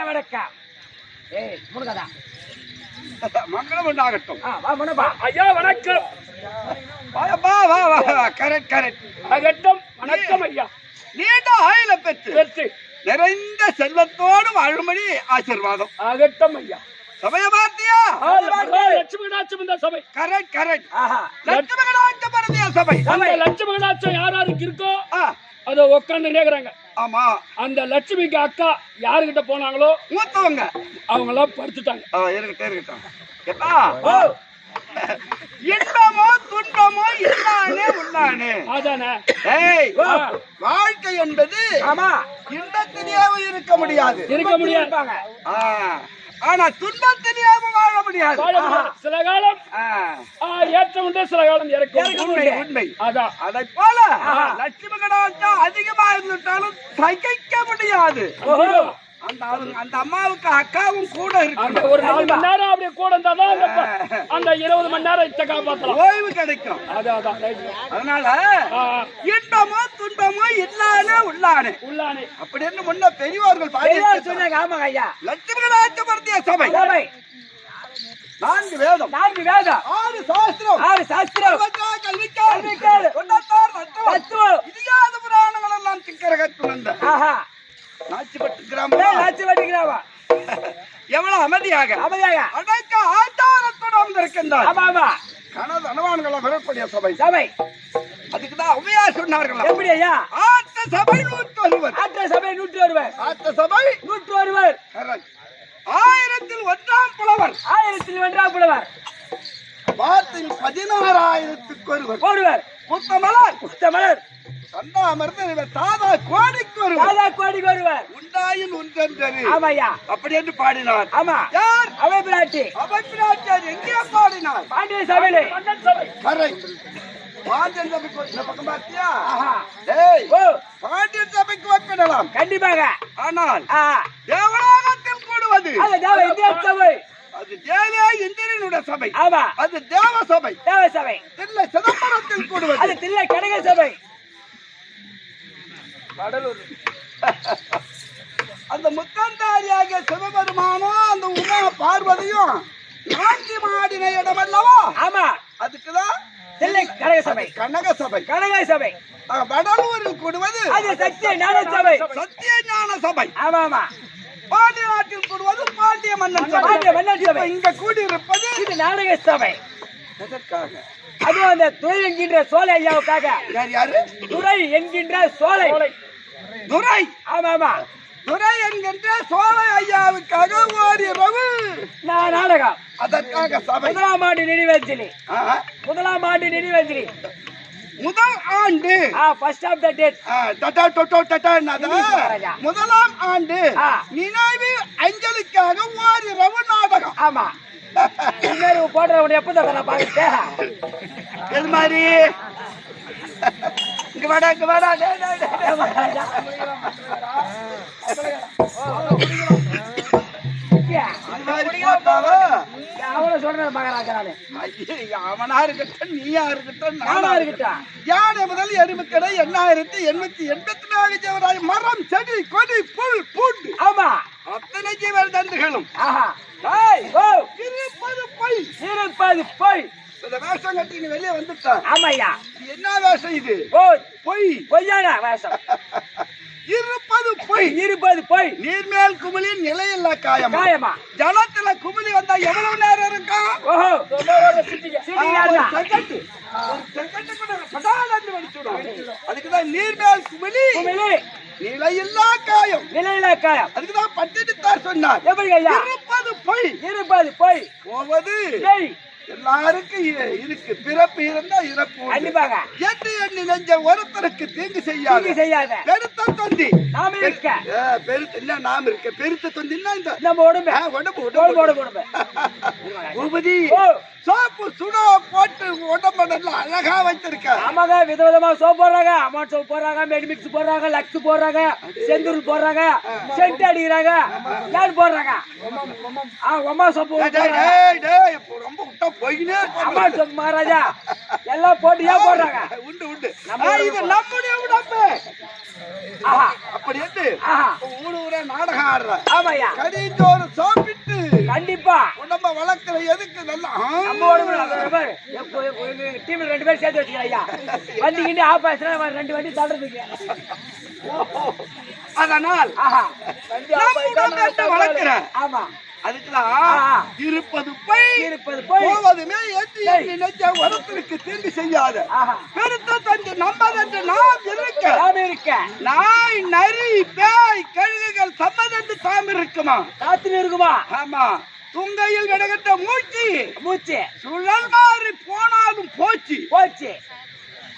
வணக்கம். ஏய் முருகதா மங்களம் உண்டாகட்டும். வா முனப்பா. ஐயா வணக்கம். வா வா வா. கரெக்ட். அகட்டம் வணக்கம் ஐயா. நீண்ட ஆயுள பெற்று நிறைந்த செல்வத்தோடு வாழும்படி ஆசீர்வாதம். அகட்டம் ஐயா. சபைய பார்த்தியா? லட்சுமி கடாட்சம் இந்த சபை. கரெக்ட். லட்சுமி கடாட்சம் பரதியா சபை. அந்த லட்சுமி கடாட்சம் யாருக்கு இருக்கோ அத உட்கார்ந்து நேக்குறாங்க. ஆமா. அந்த லட்சுமிக்கு அக்கா யாருகிட்ட போனாங்களோ மூத்தவங்க அவங்க எல்லாம் படுத்துட்டாங்க. இருக்கட்டும். இன்பமோ துன்பமோ இல்லானே உள்ளானே. அதானே. வாழ்க்கை என்பது ஆமா இன்பத்திலேயும் இருக்க முடியாது. ஆனா துன்பத்திலேயும் வாழ முடியாது. சில காலம் ஏற்றம் உண்டு, சில காலம் உண்மை. அதான் அதை போல லட்சுமி கடாட்சம் அதிகமா இருந்துட்டாலும் சகிக்க முடியாது. அந்த அம்மாவுக்கு அக்காவும் கூட இருக்கு. ஒரு 4 மணி நேரம் அப்படியே கூட இருந்தாதான் அந்த 20 மணி நேரம் இச்ச காப்பாத்தலாம், ஓய்வு கிடைக்கும். அதனால இன்பமோ துன்பமோ இல்லானே உள்ளானே அப்படின்னு முன்ன பெரியவர்கள் பாடி சொன்னாங்க. ஆமாங்க ஐயா. லட்சுமி கடாட்சம் பரதிய சபை. 4 வேதம் 6 சாஸ்திரம் கல்விக்காடு தத்துவம் இதிகாத புராணங்கள் எல்லாம் சிக்கரகத்து வந்த நாச்சிப்பட்டு கிராமம் எவ்வளவு அமைதியாக அடக்க ஆச்சாரத்தோடு வந்திருக்கின்றார். கனது அனுமானங்களை விடக்கூடிய சபை. அதுக்குதான் ஔவையா சொன்னார்களா? எப்படி ஐயா? ஆத்த சபை 101. ஆத்த சபை 101. ஆத்த சபை 101. 1000ல் 1ஆம் புலவர். 1000ல் 1ஆம் புலவர். வார்த்தையில் 16,000க்கு ஒருவர். புத்தமலர் சண்டாமர்ந்து தாதா கோடிக்கு ஒருவர். உண்டாயின் ஒன்றென்று. ஆமாய்யா. அப்படி என்று பாடினார். ஆமா. யார்? அவை பிராட்டி. எங்கே பாடினார்? பாண்டிய சபையிலே. கரெக்ட். பாண்டியன் சபைக்கு இந்த பக்கம் பார்த்தியா? பாண்டியன் சபைக்கு வைப்பிடலாம் கண்டிப்பாக. ஆனால் தேவலோகத்தில் கூடுவது அது தேவ இந்திரனுடைய சபை. ஆமா. அது தேவ சபை. தில்லை சிதம்பரத்தில் கூடுவது அது தில்லை கனக சபை. அந்த முத்தந்தாரியாகிய சிவபெருமானும் அந்த உமா பார்வதியும் நான்கு மாடின இடம் அல்லவா? ஆமா. அதுக்குதான் தில்லை கனக சபை. கனக சபை. வடலூரில் கூடுவது அது சத்திய ஞான சபை. ஆமா. பாண்டிய நாட்டில் கூடுவது பாண்டிய மன்னன் சபை. இங்க கூடியிருப்பது இது நாடக சபை. எதற்காக? அது அந்த துறை என்கின்ற சோலை ஐயாவுக்காக. யாரு? துறை என்கின்ற சோலை. துரை. ஆமா. துரை என்கின்ற சோலை ஐயாவுக்காக ஓடிரவு நாடகம். அதற்காக சபை. முதலாம் ஆண்டு நினைவேஞ்சலி. முதல் ஆண்டு ஃபர்ஸ்ட் ஆஃப் த டேட். முதலாம் ஆண்டு நினைவு அஞ்சலிக்காக ஓடிரவு நாடகம். ஆமா. போடுறவன் எப்ப பாக்க இது மாதிரி இங்க வாடா அவன சொல்ற மகாராஜானே. அவனா இருக்கட்டும், நீயா இருக்கட்டும், நானா இருக்கட்டும், யானை முதல் எருமைக்கடை 8,884 ஜீவராய் மரம் செடி கொடி புல் பூண்டு. ஆமா. அத்தனை ஜீவன் தந்துகளும் இருப்பது பொய். இந்த வேஷம் கட்டி நீ வெளியே வந்துட்டான். ஆமாய்யா. என்ன வேஷம் இது? பொய்யான வேஷம். இருப்பது பொய். நீர்மேல் குமிழின் நிலையில்லா காயமா. ஜலத்துல குமிழி வந்தா எவ்வளவு நேரம் இருக்கும்? அதுக்குதான் நீர்மேல் குமிழி நிலையில்லா காயம். அதுக்குதான் பட்டினத்தார் சொன்னார். இருப்பது பொய். போவது எல்லாருக்கும் இருக்கு. பிறப்பு இருந்தா இறப்பு கண்டிப்பாக. எண்ணி நெஞ்ச ஒருத்தருக்கு தீங்கு செய்யாத பெருத்த தொந்தி நாம் இருக்க. நாம் இருக்க பெருத்த தொந்தின்னா இந்த நம்ம உடம்பு. பூபதி சோப்பு சுடோ போட்டு உடம்பு நல்லா அழகா வச்சிருக்க. ஆமாங்க, விதவிதமா சோப் போடுறாங்க, அமௌண்ட் சோப் போடுறாங்க, மெடிமிக்ஸ் போடுறாங்க, லக்ஸ் போடுறாங்க, செந்தூர் போடுறாங்க, சென்ட் அடிக்கிறாங்க, யார் போடுறாங்க? ஒமா சோப்பு ரொம்ப விட்டா போயினே அமௌண்ட் சோப் மகாராஜா எல்லாம் போட்டு ஏன் போடுறாங்க? உண்டு உண்டு இது நம்முடைய உடம்பு. அப்படி என்று ஊரு ஊரே நாடகம் ஆடுற. ஆமாய்யா, கடிஞ்சோறு சாப்பிட்டு கண்டிப்பா உடம்ப வளர்க்கிற எதுக்கு நல்லா நம்ம உடம்பு டீம்ல 2 பேர் சேர்த்து வச்சுக்கிறேன் ஐயா. வண்டிக்கிட்டு ஆபாசம் 2 வண்டி தள்ளுறதுக்கு. அதனால் வளர்க்கிற. ஆமா, அதுக்கெல்லாம் இருப்பது போய் போவதுமே நினைச்ச வரத்திற்கு தீர்வு செய்யாத பெருத்த தந்து நம்பதென்று நாம் இருக்க நாய் நரி பேய் கழுகுகள் சம்மதென்று தாம் இருக்குமா? காத்துல இருக்குமா? ஆமா, துங்கையில் விடகட்ட மூச்சு சுழல் மாறி போனாலும் போச்சு.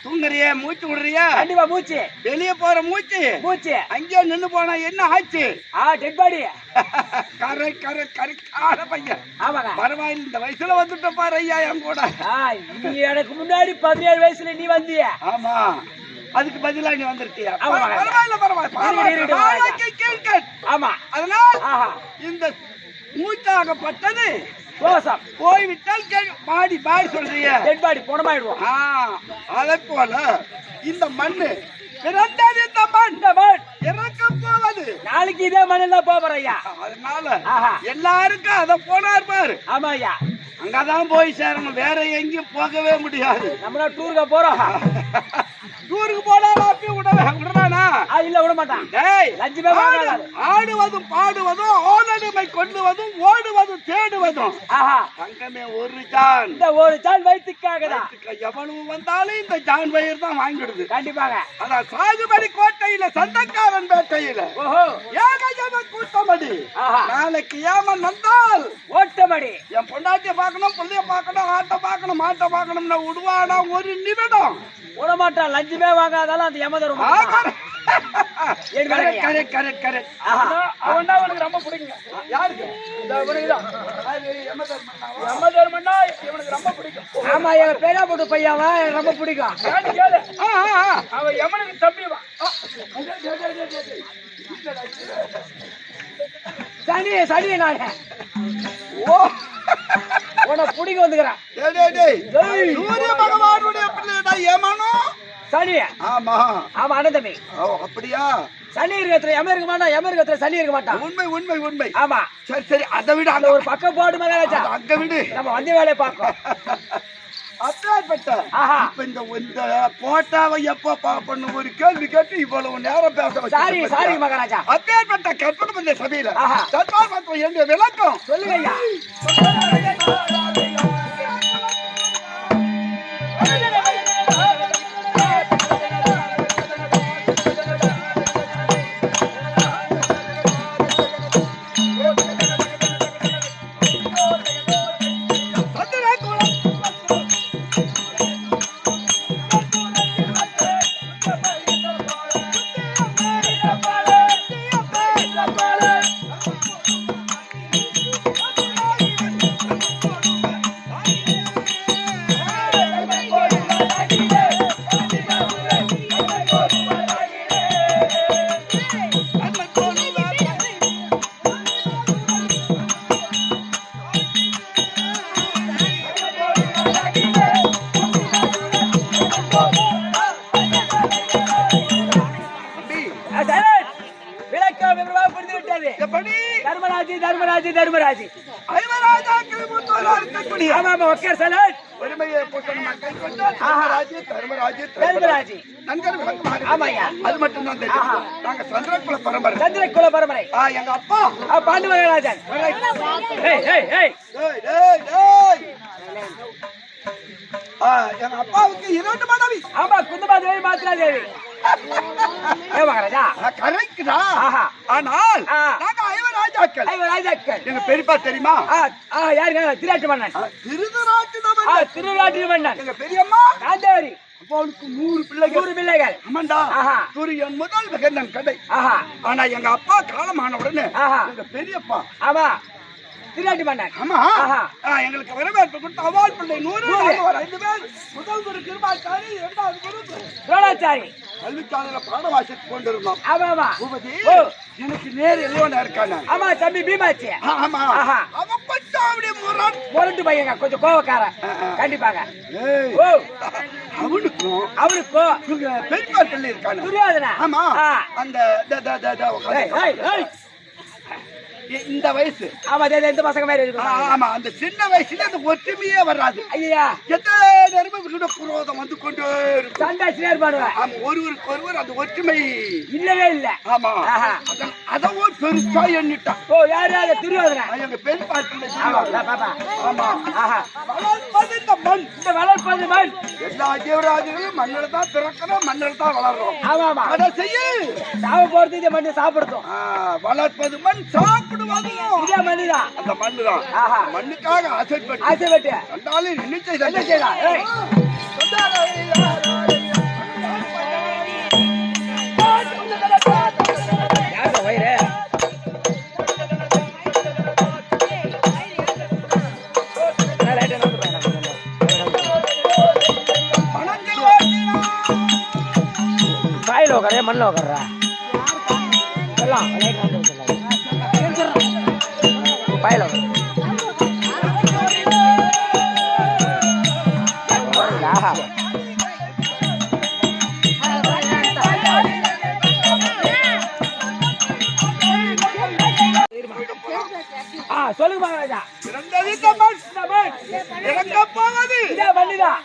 தூங்குறிய மூச்சு விடுறியா? கண்டிப்பா மூச்சு. வெளியே போற மூச்சு அங்கே நின்னு போனா என்ன ஆச்சு? Dead body. கரை பையன். ஆமாங்க, பரவாயில்ல, இந்த வயசுல வந்துட்ட பாரு ஐயா என் கூட. நீ எனக்கு முன்னாடி 17 வயசுல நீ வந்திய. ஆமா, அதுக்கு பதிலா நீ வந்திருக்கியா? பரவாயில்ல. ஆமா, அதனால் இந்த மூச்சாகப்பட்டது தோசம் போய்விட்டால் பாடி சொல்றீங்க. டெட் பாடி போனமாயிடுவோம். அதை போல இந்த மண்ணு பிறந்தது, இந்த மண் இறக்க போவது. நாளைக்கு இதே மண்ணில் தான் போறேன் ஐயா. அதனால எல்லாருக்கும் அத போனார் பாரு. ஆமா ஐயா, அங்கதான் போய் சேரணும், வேற எங்கேயும் போகவே முடியாது. நம்மளா டூருக்கு போறோம். டூருக்கு போனாலும் அப்படி விடுறானா? இல்ல, விட மாட்டான். ஆடுவதும் பாடுவதும் ஆனடுமை கொள்ளுவதும் ஓடுவதும் தேடுவதும் தங்கமே ஒரு ஜான். இந்த ஒரு ஜான் வயிற்றுக்காக தான் எவ்வளவு வந்தாலும் இந்த ஜான் வயிறு தான் வாங்கிடுது. கண்டிப்பாக. அதான் சாகுபடி கோட்டையில சந்தக்காரன் பேட்டையில ஏகஜன கூட்டமடி. நாளைக்கு ஏமன் வந்தால் ஓட்டமடி. என் பொண்டாட்டிய பார்க்கணும், பிள்ளைய பார்க்கணும், ஆட்டை பார்க்கணும், மாட்டை பார்க்கணும்னா விடுவானா ஒரு நிமிடம்? விடமாட்டான். லஞ்சுமே வாங்காதாலும் அந்த யமதரும் அவன் அவனுக்கு ரொம்ப பிடிக்குங்க. யாருக்கு? யமதர்மன்னா இவனுக்கு ரொம்ப பிடிக்கும். ஆமா, என் பேரா போட்டு பையன் எனக்கு ரொம்ப பிடிக்கும். கேளு, அவன் யமனுக்கு தம்பிவா. சனி நானே உன பிடிக்க வந்துக்கிறேன். சூரிய பகவானுடைய பிள்ளைடா ஏமானோ சனி. ஆமா ஆமா, அனந்தமி. அப்படியா? சனி இருக்கிற எம இருக்க மாட்டான், எம இருக்கிற சனி இருக்க மாட்டான். உண்மை. ஆமா, சரி அதை விட அந்த ஒரு பக்கம் போடு மகாராஜா. அங்க விடு, நம்ம வந்த வேலையை பார்ப்போம். இப்ப இந்த போட்டாவை எப்ப பாப்பண்ணு ஒரு கேள்வி கேட்டு இவ்வளவு நேரம் பேச. சாரி மகாராஜா. அப்பேற்பட்ட கற்பனை இந்த சபையில சத்தாமத்துவம் என்ற விளக்கம் சொல்லுங்க ஐயா. தர்மராஜி அது மட்டும் தான் தெரியும். நாங்க சந்திரகுல பரம்பரை. எங்க அப்பா பாண்டு மகாராஜன். எங்க அப்பாவுக்கு 2 மனைவி. ஆமா, குந்தமாதேவி மாத்ராதேவி. ஆனால் நாங்க 5 ராஜாக்கள். எங்க பெரியப்பா தெரியுமா? யாருங்க? திராட்சி மன்னன். திருராட்சி மன்னன். எங்க பெரியம்மா காந்தேவரி. அவளுக்கு 100 பிள்ளைகள். ஆமாண்டா. சூரியன் முதல் மகன் கடை. ஆனா எங்க அப்பா காலமான உடனே எங்க பெரியப்பா ஆமா திருநாட்டு மன்னன். ஆமா ஆஹா. எங்களுக்கு வரவேற்பு கொடுத்த அவால் பிள்ளை 100 5 பேர். முதல் குரு கிருபாச்சாரி, இரண்டாவது குரு துரோணாச்சாரி. கல்விச்சாலையில பாடம் வாசித்துக் கொண்டிருந்தோம். ஆமா ஆமா. பூபதி, ஓ. எனக்கு நேர் இளைவனா இருக்கானே. ஆமா தம்பி பீமாச்சி. ஆமா ஆஹா. அவன் கொஞ்சம் அப்படியே முரண்டு பையங்க, கொஞ்சம் கோவக்காரன். கண்டிப்பாக. ஏய், ஓ. அவனுக்கும் அவனுக்கும் பெரியப்பா பிள்ளை இருக்கானே. துரியோதனா. ஆமா ஆ. அந்த ஏய், ஏய், ஏய். இந்த வயசு. ஆமா இந்த பசங்க மாதிரி இருக்கும். ஆமா அந்த சின்ன வயசுல அந்த ஒற்றுமையே வராது. ஐயா எத்தனை நேரமும் இவங்களோட குரோதம் வந்து கொண்டே இருக்கும். சண்டை சிலேர் பண்ணுவேன். ஆமா ஒருவருக்கு ஒருவர் அந்த ஒற்றுமை இல்லவே இல்ல. ஆமா ஆஹா. அதவும் பெருசா எண்ணிட்டான். ஓ யாரு அந்த துரியோதனா? எங்க பெரியப்பா பிள்ளை. ஆமா பாப்பா. ஆமா ஆஹா. வளர்ப்பது இந்த மண். இந்த வளர்ப்பது மண். எல்லா ஜீவராஜிகளும் மண்ணில் தான் பிறக்கணும், மண்ணில் தான் வளர்றோம். ஆமா ஆமா. அதை செய்ய சாவ போறது இந்த மண்ணு சாப்பிடுறோம். வளர்ப்பது மண், சாப்பிடுவது இதே மண்ணுதான். அந்த மண்ணு தான். ஆஹா. மண்ணுக்காக ஆசைப்பட்டு ஆசைப்பட்டு கண்டாலும் என்ன என்ன செய்த செய்யலாம்? ஏய். யாரு வயிறு? பாயில உட்கார மண்ணில் உட்கார்றா எல்லாம் பாயில சொல்லுங்க மகாராஜா. இறங்க போவது இதே மண்ணுதான்.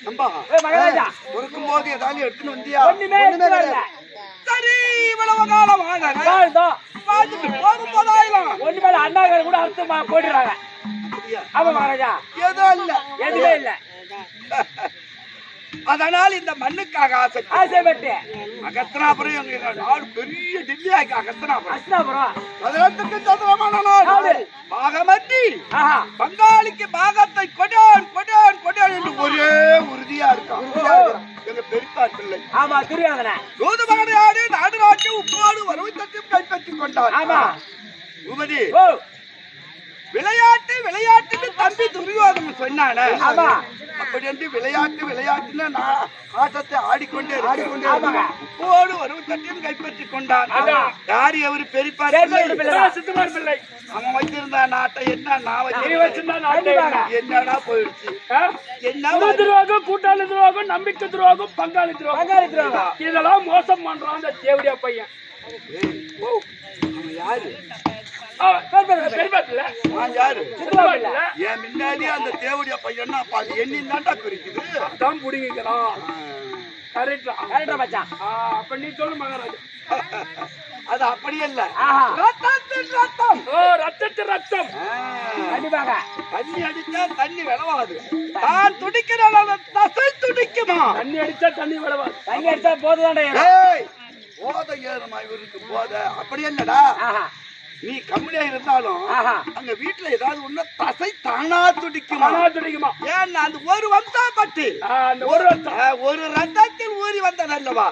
நம்பா மகாராஜா பொறுக்கும் போது ஏதாவது எடுத்துன்னு வந்தியா? ஒண்ணுமே இல்ல. சரி இவ்வளவு காலம் வாழ்ந்தோம். போகும் போதாயிரம் ஒண்ணு மேல அண்ணாக்கள் கூட அர்த்தமா போட்டுறாங்க. ஆமா மகாராஜா ஏதோ இல்ல எதுவுமே இல்ல. அதனால் இந்த மண்ணுக்காக ஆசைப்பட்டு அகத்தனாபுரம் எங்க நாடு பெரிய டெல்லி ஆகி அகத்தனாபுரம் அஸ்தாபுரம் 18 சதுரமான நாடு. பாகமட்டி ஆஹா பங்காளிக்கு பாகத்தை கொடான் கொடான் கொடான் என்று ஒரே உறுதியா இருக்கான் எங்க பெரியப்பா பிள்ளை. ஆமா துரியோதனா தூது மகனையாடு நாடு நாட்டு உப்போடு வரவு தட்டியும் கைப்பற்றிக் கொண்டான். ஆமா உபதி ஓ விளையாட்டு விளையாட்டுன்னு தம்பி துரியோதனன் சொன்னானே. ஆமா அப்படி என்று விளையாட்டு விளையாட்டுன்னு நான் ஆட்டத்தை ஆடிக்கொண்டே ஆமாங்க. உப்போடு வரவு தட்டியும் கைப்பற்றிக் கொண்டான். யாரு எவரு பெரியப்பா சித்துமார் பிள்ளை. அவன் வச்சிருந்தா நாட்டை என்ன நான் நீ வச்சிருந்தா நாட்டை என்ன? என்னடா போயிடுச்சு. என்ன குரு துரோகம், கூட்டாளி துரோகம், நம்பிக்கை துரோகம், பங்காளி துரோகம். பங்காளி துரோகம். இதெல்லாம் மோசம் பண்றான் அந்த தேவடியா பையன். அவன் யாரு? பெரியப்பா பிள்ளை. நான் யாரு? சித்துமார் பிள்ளை. என் முன்னாடியே அந்த தேவடியா பையன் பாரு எண்ணி தாண்டா குறிக்குது. அதான் புடிங்கிக்கிறான். கரெக்டா கரெக்டா மச்சான். அப்ப நீ சொல்லு மகாராஜா. அது அப்படியே இல்ல. ஆஹா ரத்தத்தின் ரத்தம். ஓ ரத்தத்து ரத்தம். கண்டிப்பாக. தண்ணி அடிச்சா தண்ணி விளவாது. நான் துடிக்கிற தசை துடிக்குமா? தண்ணி அடிச்சா தண்ணி விளவாது. தண்ணி அடிச்சா போதுதான்டா. ஏய் போதை ஏறுமா இவருக்கு போதை? அப்படி இல்லடா. ஆஹா நீ கம்மியா இருந்தாலும் ஆஹா அங்க வீட்டுல ஏதாவது ஒண்ணு தசை தானா துடிக்குமா? தானா துடிக்குமா? ஏன்னா அந்த ஒரு வம்சம் பட்டு அந்த ஒரு ரத்தம். ஒரு ரத்தத்தில் ஊறி வந்ததல்லவா?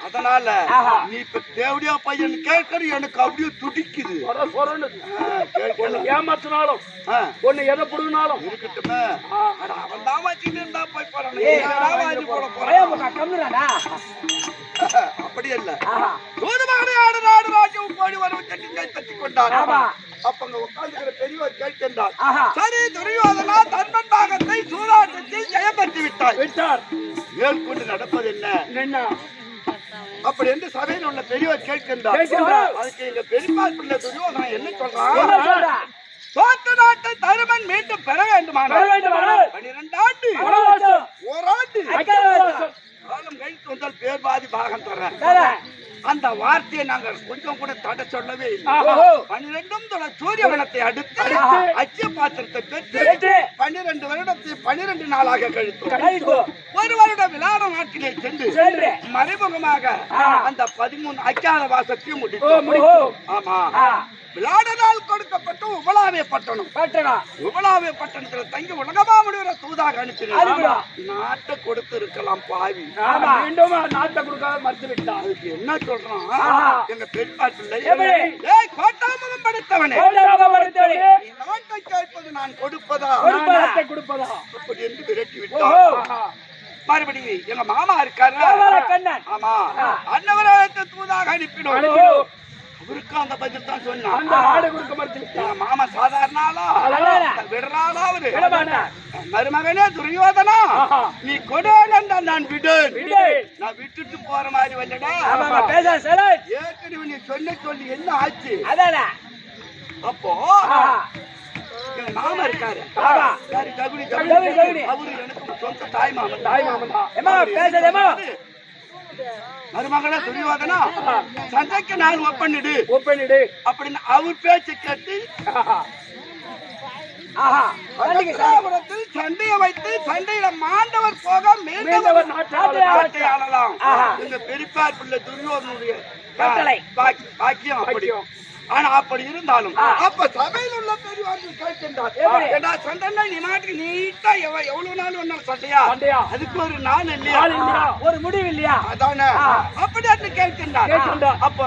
அதனால ஆஹா. நீ இப்ப தேவடியா பையன் கேட்கறது எனக்கு அப்படியே துடிக்குது. கேட்கணும். ஏமாத்தினாலும் ஒண்ணு எதை புடுங்கினாலும் இருக்கட்டுமே. அவன் தான் வச்சுட்டு இருந்தா போய் ஏய், போட பயம் போறான். முக்கா கம்முறானா? அப்படி இல்ல. ஆஹா தூதுமகனை ஆடு நாடு ராஜ்யம் போடி வரவு தட்டி கைப்பற்றிக் கொண்டார். ஆமா. அப்ப அங்க உட்கார்ந்துக்கிற பெரியவர் கேட்கின்றார். ஆஹா சரி துரியோதனா தன்மன் பாகத்தை சூதாட்டத்தில் ஜெயம் பெற்று விட்டார். விட்டார். மேற்கொண்டு நடப்பது என்ன? என்ன அப்படி என்று சபையில் உள்ள பெரியவர் கேட்கின்றார். கேட்கின்றார். அதுக்கு எங்க பெரியப்பா பிள்ளை துரியோதனா என்ன என்ன சொல்றான்? சொல்றா? தோற்ற நாட்டை தருமன் மீண்டும் பெற வேண்டுமானால் பெற வேண்டுமானால் 12 ஆண்டு வனவாசம். ஓராண்டு அக்கிரவாசம். காலம் கழித்து வந்தால் பேர் பாதி பாகம் தர்றேன். தர. அந்த வார்த்தையை நாங்கள் கொஞ்சம் கூட தடை சொல்லவே இல்லை. ஆஹா. 12 தொடர் சூரிய வனத்தை அடுத்து ஆஹா. அச்சிய பாத்திரத்தை பெற்று பெற்று 12 வருடத்தை 12 நாளாக கழித்தோம். கழித்து. ஒரு வருட விழாட நாட்டிலே சென்று சென்று. மறைமுகமாக ஆ. அந்த 13 அக்கியாத வாசத்தையும் ஓ முடித்தோம். முடிக்கும். ஆமா ஆ. விளையாடனால் கொடுக்கப்பட்ட உபலாவே பட்டணம். உபலாவே பட்டணத்துல தங்கி உலகமா முடிகிற தூதாக அனுப்பினார். நாட்டை கொடுத்து இருக்கலாம் பாவி. மீண்டும் நாட்டை கொடுக்காத மறுத்து விட்டார். அதுக்கு என்ன சொல்றான் எங்க பெண்பாட்டில்லை, கோட்டாமுகம் படைத்தவனே, நீ நாட்டை கேட்பது நான் கொடுப்பதா அப்படி என்று விரட்டி விட்டார். மறுபடியும் எங்க மாமா இருக்காரு, ஆமா அன்னவராயத்தை தூதாக அனுப்பினோம். அவருக்கு அந்த பதில் தான் சொன்னான். மாமா சாதாரண விடுறாளா அவரு, மருமகனே துரியோதனா நீ கொடானண்டா நான் விடு, நான் விட்டுட்டு போற மாதிரி வந்தடா. ஏற்கனவே நீ சொன்ன சொல்லி என்ன ஆச்சு? அப்போ எங்க மாமா இருக்காரு, அவரு எனக்கு சொந்த தாய் மாமன். மருமகனா துரியோதனா சண்டைக்கு நான் ஒப்பனிடு அப்படின்னு அவர் பேச்சு கேட்டு சண்டையை வைத்து சண்டையில மாண்டவர் போக மீண்டவர் நாட்டை ஆளலாம். இந்த பெரியப்பார் பிள்ளை துரியோதனுடைய பாக்கியம் அப்படியும். ஆனா அப்படி இருந்தாலும் அப்ப சபையில் உள்ள பெரியவார்கள் கேட்கின்றார், சண்டை நீ நாட்டுக்கு நீட்டா எவ்வளவு நாள் ஒன்னும் சண்டையா, அதுக்கு ஒரு நாள் இல்லையா, ஒரு முடிவு இல்லையா, அதானே அப்படி என்று கேட்கின்றார். அப்ப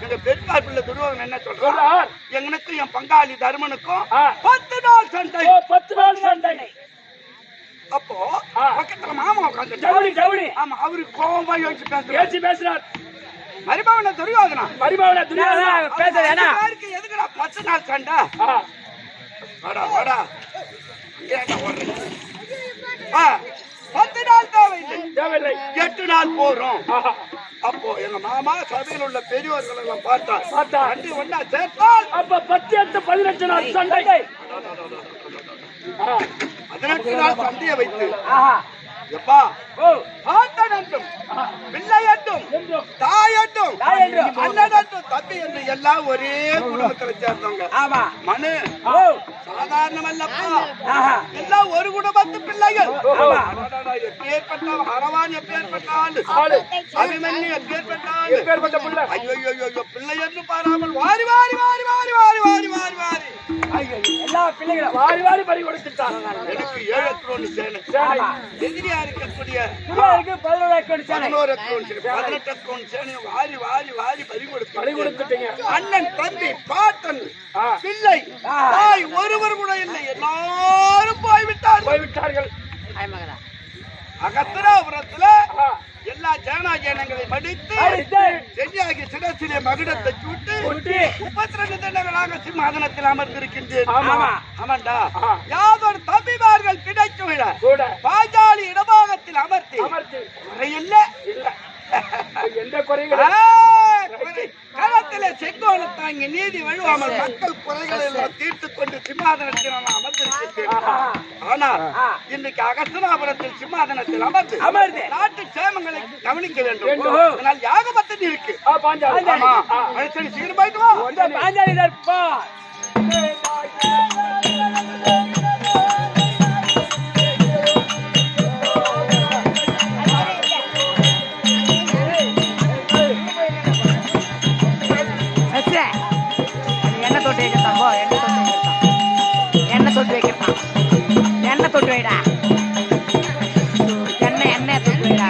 எங்க பெரியப்பார் பிள்ளை துரியோதனன் என்ன சொல்றார், எங்களுக்கும் என் பங்காளி தர்மனுக்கும் 10 நாள் சண்டை, 10 நாள் சண்டை. அப்போ பக்கத்துல மாமா உட்காந்து ஆமா அவரு கோபமா யோசிச்சு பேசுறார். மரிபாவன துரியோதனா பேசுறேன் எதுக்குடா 10 நாள் சண்டை, வாடா வாடா 10 நாள் தேவையில்லை 8 நாள் போறோம். அப்போ எங்க மாமா சபையில் உள்ள பெரியவர்கள் எல்லாம் பார்த்தா ரெண்டு ஒண்ணா சேர்த்தால் அப்ப 10 8 18 நாள் சண்டை. 18 நாள் சண்டையை வைத்து எப்பா பாட்டனும் பிள்ளையட்டும் தாயட்டும் அண்ணனும் தம்பி என்று எல்லாம் ஒரே குடும்பத்துல சேர்ந்தவங்க. மனு சாதாரணமல்லப்பா, எல்லாம் ஒரு குடும்பத்து பிள்ளைகள். எப்பேற்பட்ட அரவான், எப்பேற்பட்ட ஆளு, அபிமன்யு எப்பேற்பட்ட பிள்ளை. ஐயோ பிள்ளை என்று பாராமல் வாரி வாரி வாரி வாரி வாரி வாரி வாரி வாரி எல்லா பிள்ளைகளும் வாரி வாரி பறி கொடுத்துட்டாங்க. எனக்கு 7 அக்ரோன் சேனை, எதிரியா இருக்கக்கூடிய 11 அக்ரோன் சேனை வாரி வாரி வாரி பறி கொடுத்துட்டீங்க. அண்ணன் தம்பி பாட்டன் பிள்ளை தாய் ஒருவர் கூட இல்லை, எல்லாரும் போய்விட்டார்கள். அகத்திராபுரத்துல எல்லா ஜனங்களை மடித்து செஞ்சாகி சிடசிலே மகுடத்தை சூட்டு 32 தினங்களாக சிம்மாசனத்தில் அமர்ந்திருக்கின்றேன். ஆமாண்டா, யாதொரு தம்பிமார்கள் கிடைத்து விட பாஞ்சாலி இடபாகத்தில் அமர்த்தி குறையில்ல எந்த குறைகள் களத்திலே செங்கோல தாங்கி நீதி வழுவாமல் மக்கள் குறைகளை எல்லாம் தீர்த்துக் கொண்டு சிம்மாசனத்தில் அமர்ந்திருக்கின்றேன். ஆனால் இன்றைக்கு அகஸ்தனாபுரத்தில் சிம்மாசனத்தில் அமர்ந்து நாட்டு சேமங்களை கவனிக்க வேண்டும். அதனால் யாகபத்தன் இருக்கு. சீக்கிரம் போயிட்டு வா. பாஞ்சாலி எண்ணெய் தொட்டு வைக்கிறான், எண்ணெய் தொட்டு வைடா, எண்ணெய் தொட்டு வைடா.